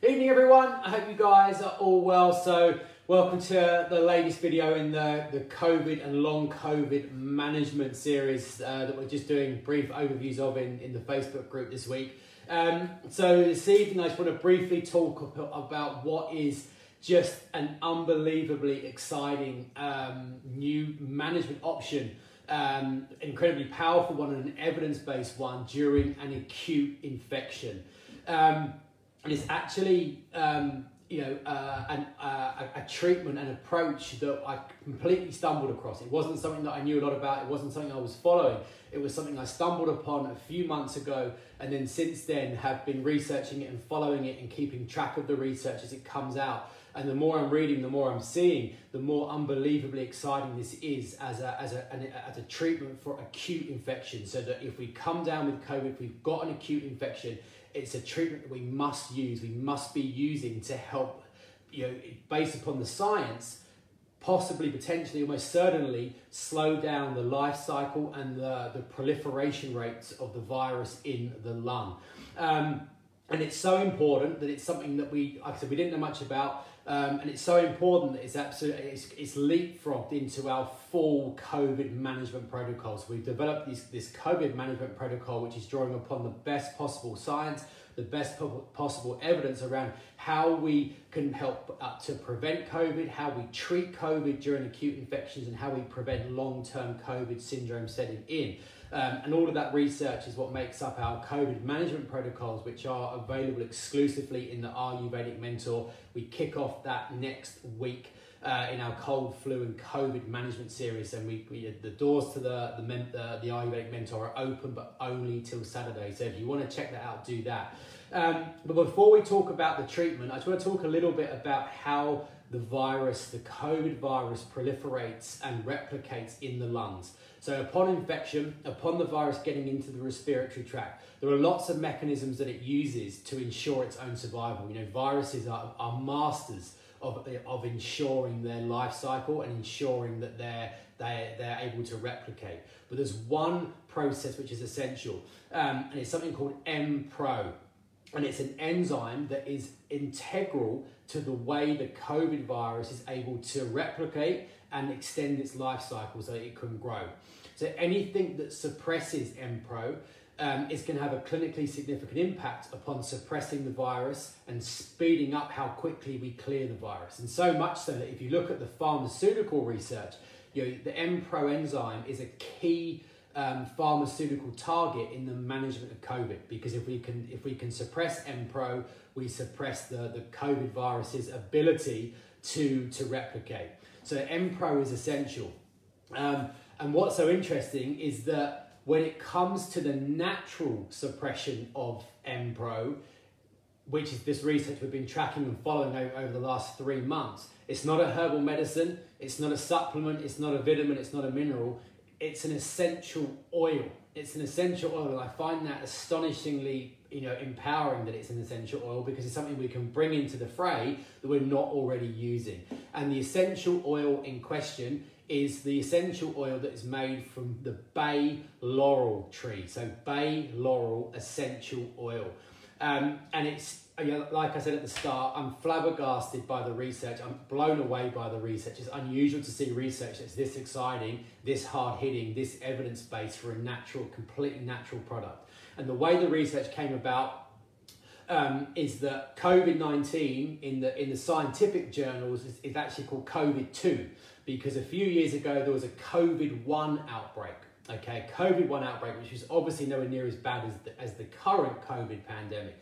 Evening everyone, I hope you guys are all well. So welcome to the latest video in the COVID and long COVID management series that we're just doing brief overviews of in the Facebook group this week. So this evening I just want to briefly talk about what is just an unbelievably exciting new management option, incredibly powerful one and an evidence-based one during an acute infection. And it's actually, a treatment and approach that I completely stumbled across. It wasn't something that I knew a lot about. It wasn't something I was following. It was something I stumbled upon a few months ago, and then since then have been researching it and following it and keeping track of the research as it comes out. And the more I'm reading, the more I'm seeing, the more unbelievably exciting this is as a treatment for acute infection. So that if we come down with COVID, if we've got an acute infection, it's a treatment that we must use, we must be using to help, based upon the science, possibly, potentially, almost certainly slow down the life cycle and the proliferation rates of the virus in the lung. And it's so important that it's something that we didn't know much about, and it's so important that it's leapfrogged into our full COVID management protocols. We've developed this COVID management protocol, which is drawing upon the best possible science, the best possible evidence around how we can help to prevent COVID, how we treat COVID during acute infections, and how we prevent long-term COVID syndrome setting in. And all of that research is what makes up our COVID management protocols, which are available exclusively in the Ayurvedic Mentor. We kick off that next week in our cold, flu and COVID management series, and the doors to the Ayurvedic Mentor are open, but only till Saturday. So if you want to check that out, do that. But before we talk about the treatment, I just want to talk a little bit about how the COVID virus proliferates and replicates in the lungs. So upon infection, upon the virus getting into the respiratory tract, there are lots of mechanisms that it uses to ensure its own survival. Viruses are masters of ensuring their life cycle and ensuring that they're able to replicate. But there's one process which is essential, and it's something called MPRO. And it's an enzyme that is integral to the way the COVID virus is able to replicate and extend its life cycle so that it can grow. So anything that suppresses MPRO is going to have a clinically significant impact upon suppressing the virus and speeding up how quickly we clear the virus. And so much so that if you look at the pharmaceutical research, the MPRO enzyme is a key pharmaceutical target in the management of COVID, because if we can suppress MPRO, we suppress the COVID virus's ability to replicate. So MPRO is essential. And what's so interesting is that when it comes to the natural suppression of MPRO, which is this research we've been tracking and following over the last 3 months, it's not a herbal medicine, it's not a supplement, it's not a vitamin, it's not a mineral, it's an essential oil. It's an essential oil, and I find that astonishingly empowering that it's an essential oil, because it's something we can bring into the fray that we're not already using. And the essential oil in question is the essential oil that is made from the bay laurel tree. So bay laurel essential oil. And it's, like I said at the start, I'm flabbergasted by the research. I'm blown away by the research. It's unusual to see research that's this exciting, this hard-hitting, this evidence-based for a completely natural product. And the way the research came about is that COVID-19 in the scientific journals is actually called COVID-2, because a few years ago there was a COVID-1 outbreak. Okay, COVID-1 outbreak, which is obviously nowhere near as bad as the current COVID pandemic.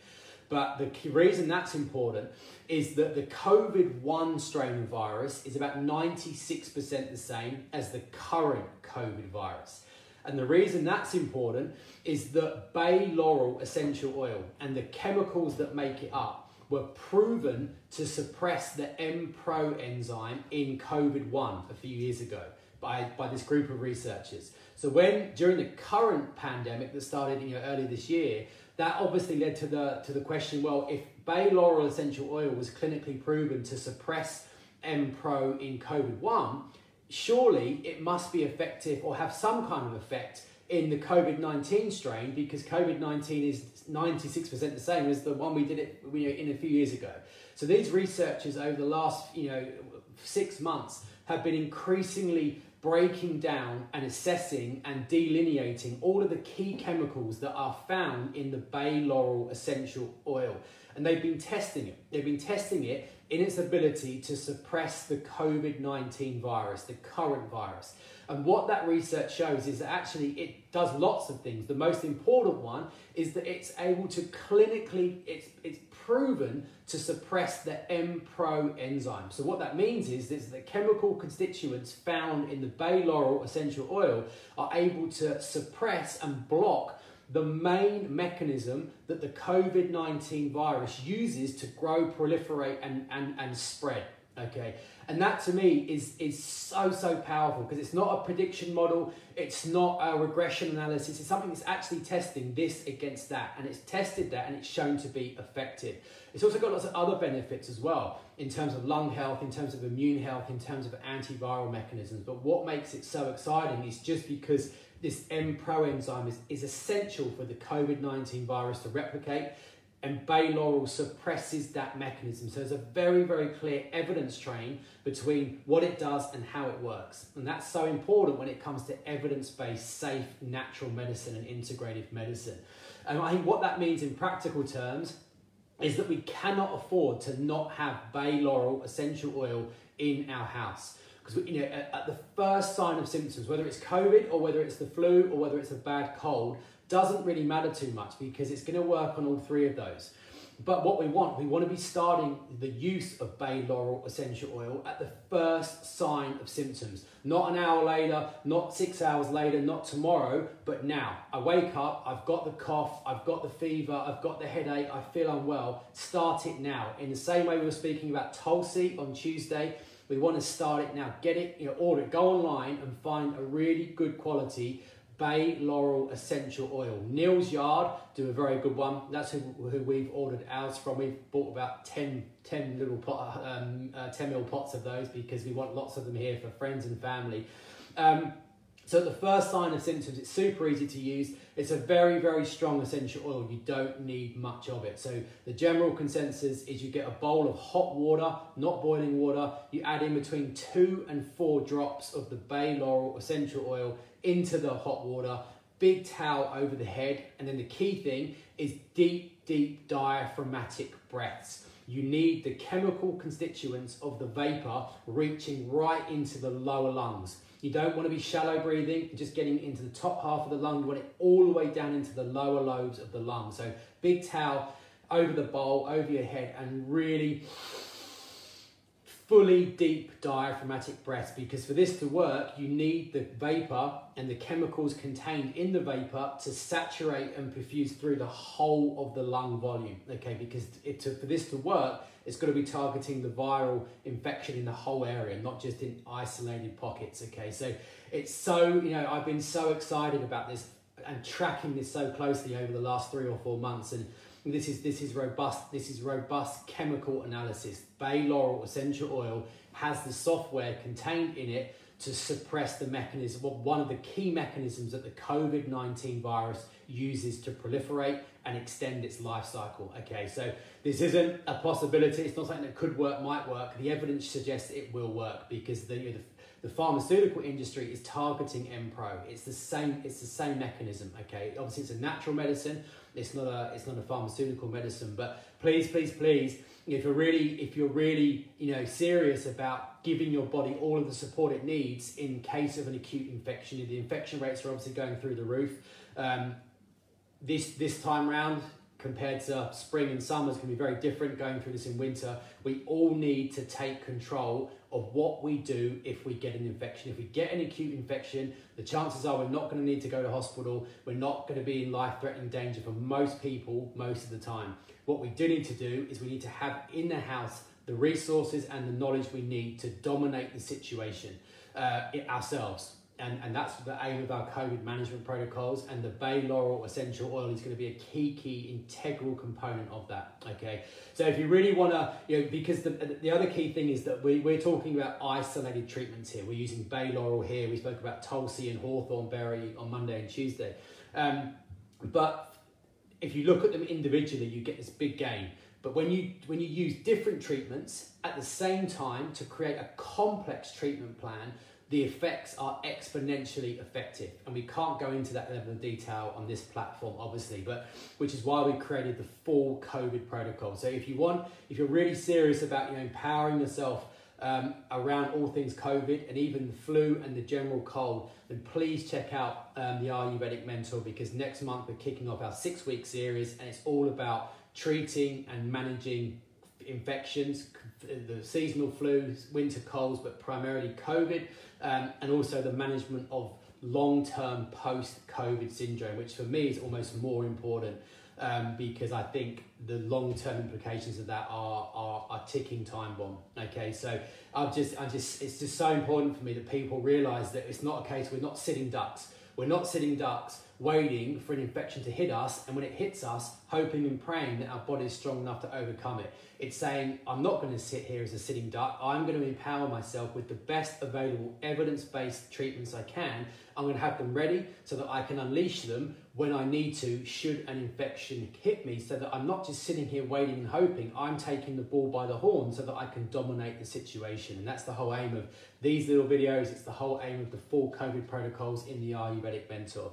But the reason that's important is that the COVID-1 strain of virus is about 96% the same as the current COVID virus. And the reason that's important is that bay laurel essential oil and the chemicals that make it up were proven to suppress the MPRO enzyme in COVID-1 a few years ago by this group of researchers. So during the current pandemic that started earlier this year, that obviously led to the question, well, if bay laurel essential oil was clinically proven to suppress MPRO in COVID-1, surely it must be effective or have some kind of effect in the COVID-19 strain, because COVID-19 is 96% the same as the one we did it in a few years ago. So these researchers over the last 6 months have been increasingly breaking down and assessing and delineating all of the key chemicals that are found in the bay laurel essential oil. And they've been testing it. They've been testing it in its ability to suppress the COVID-19 virus, the current virus. And what that research shows is that actually it does lots of things. The most important one is that it's able to clinically, it's proven to suppress the M-Pro enzyme. So what that means is that the chemical constituents found in the bay laurel essential oil are able to suppress and block the main mechanism that the COVID-19 virus uses to grow, proliferate, and spread. Okay, and that to me is so powerful, because it's not a prediction model, it's not a regression analysis, it's something that's actually testing this against that, and it's tested that and it's shown to be effective. It's also got lots of other benefits as well, in terms of lung health, in terms of immune health, in terms of antiviral mechanisms. But what makes it so exciting is just because this M-Pro enzyme is essential for the COVID-19 virus to replicate, and bay laurel suppresses that mechanism. So there's a very clear evidence train between what it does and how it works. And that's so important when it comes to evidence-based, safe, natural medicine and integrative medicine. And I think what that means in practical terms is that we cannot afford to not have bay laurel essential oil in our house. Because at the first sign of symptoms, whether it's COVID or whether it's the flu or whether it's a bad cold, doesn't really matter too much, because it's going to work on all three of those. But what we want to be starting the use of bay laurel essential oil at the first sign of symptoms. Not an hour later, not 6 hours later, not tomorrow, but now. I wake up, I've got the cough, I've got the fever, I've got the headache, I feel unwell. Start it now. In the same way we were speaking about Tulsi on Tuesday, we want to start it now. Get it, order it, go online and find a really good quality bay laurel essential oil. Neil's Yard do a very good one. That's who we've ordered ours from. We've bought about 10 little 10ml pots of those, because we want lots of them here for friends and family. So at the first sign of symptoms, it's super easy to use. It's a very strong essential oil. You don't need much of it. So the general consensus is you get a bowl of hot water, not boiling water. You add in between 2 and 4 drops of the bay laurel essential oil into the hot water, big towel over the head. And then the key thing is deep diaphragmatic breaths. You need the chemical constituents of the vapor reaching right into the lower lungs. You don't want to be shallow breathing, just getting into the top half of the lung. You want it all the way down into the lower lobes of the lung. So big towel over the bowl, over your head, and really fully deep diaphragmatic breaths, because for this to work, you need the vapor and the chemicals contained in the vapor to saturate and perfuse through the whole of the lung volume, okay? Because for this to work, it's got to be targeting the viral infection in the whole area, not just in isolated pockets, okay? So it's so, I've been so excited about this and tracking this so closely over the last 3 or 4 months, and this is robust chemical analysis. Bay laurel essential oil has the software contained in it to suppress the mechanism, one of the key mechanisms that the COVID-19 virus uses to proliferate and extend its life cycle. Okay, so this isn't a possibility. It's not something that could work, might work. The evidence suggests it will work, because the pharmaceutical industry is targeting M-Pro. It's the same mechanism. Okay, obviously it's a natural medicine. It's not a pharmaceutical medicine. But please, if you're really serious about giving your body all of the support it needs in case of an acute infection, the infection rates are obviously going through the roof. This time round, compared to spring and summer, is going to be very different going through this in winter. We all need to take control of what we do if we get an infection. If we get an acute infection, the chances are we're not going to need to go to hospital. We're not going to be in life-threatening danger for most people most of the time. What we do need to do is we need to have in the house the resources and the knowledge we need to dominate the situation ourselves. and that's the aim of our COVID management protocols, and the bay laurel essential oil is going to be a key integral component of that. Okay, so if you really want to, because the other key thing is that we're talking about isolated treatments here. We're using bay laurel here. We spoke about tulsi and hawthorn berry on Monday and Tuesday, but if you look at them individually, you get this big gain. But when you use different treatments at the same time to create a complex treatment plan, the effects are exponentially effective. And we can't go into that level of detail on this platform, obviously, but which is why we created the full COVID protocol. So if you're really serious about empowering yourself around all things COVID and even the flu and the general cold, then please check out the Ayurvedic Mentor, because next month we're kicking off our 6-week series, and it's all about treating and managing infections, the seasonal flus, winter colds, but primarily COVID, and also the management of long-term post-COVID syndrome, which for me is almost more important, because I think the long-term implications of that are a ticking time bomb. Okay, so it's just so important for me that people realise that it's not a case, we're not sitting ducks. We're not sitting ducks waiting for an infection to hit us, and when it hits us, hoping and praying that our body is strong enough to overcome it. It's saying, I'm not going to sit here as a sitting duck. I'm going to empower myself with the best available evidence-based treatments I can. I'm going to have them ready so that I can unleash them when I need to, should an infection hit me, so that I'm not just sitting here waiting and hoping. I'm taking the ball by the horn so that I can dominate the situation. And that's the whole aim of these little videos. It's the whole aim of the full COVID protocols in the Ayurvedic Mentor.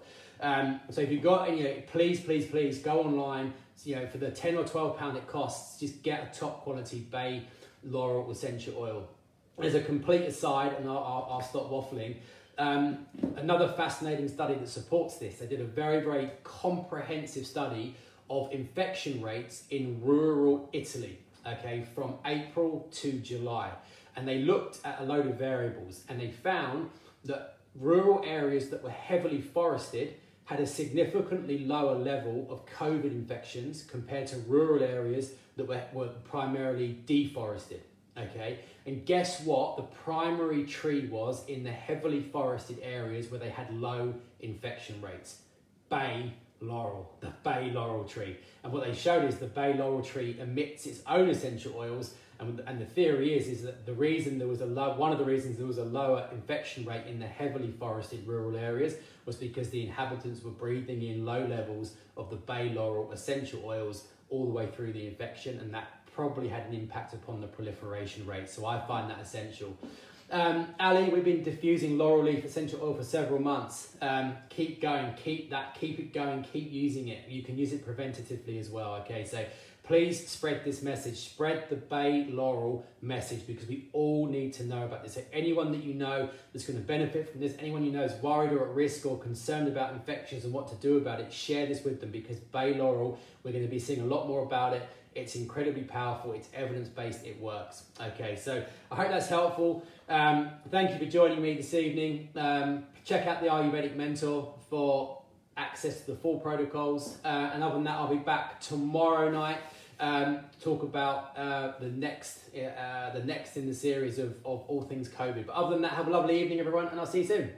So if you've got any, please go online. For the 10 or 12 pound it costs, just get a top quality bay laurel essential oil. As a complete aside, and I'll stop waffling, another fascinating study that supports this. They did a very comprehensive study of infection rates in rural Italy, okay, from April to July. And they looked at a load of variables, and they found that rural areas that were heavily forested had a significantly lower level of COVID infections compared to rural areas that were primarily deforested, okay? And guess what the primary tree was in the heavily forested areas where they had low infection rates? Bay laurel, the bay laurel tree. And what they showed is the bay laurel tree emits its own essential oils, and the theory is that the reason there was one of the reasons there was a lower infection rate in the heavily forested rural areas was because the inhabitants were breathing in low levels of the bay laurel essential oils all the way through the infection, and that probably had an impact upon the proliferation rate. So I find that essential. Ali, we've been diffusing laurel leaf essential oil for several months. Keep going, keep it going, keep using it. You can use it preventatively as well, okay? So please spread this message, spread the bay laurel message, because we all need to know about this. So anyone that you know that's going to benefit from this, anyone you know is worried or at risk or concerned about infections and what to do about it, share this with them, because bay laurel, we're going to be seeing a lot more about it. It's incredibly powerful, it's evidence-based, it works. Okay, so I hope that's helpful. Thank you for joining me this evening. Check out the Ayurvedic Mentor for access to the full protocols. And other than that, I'll be back tomorrow night to talk about the next in the series of all things COVID. But other than that, have a lovely evening, everyone, and I'll see you soon.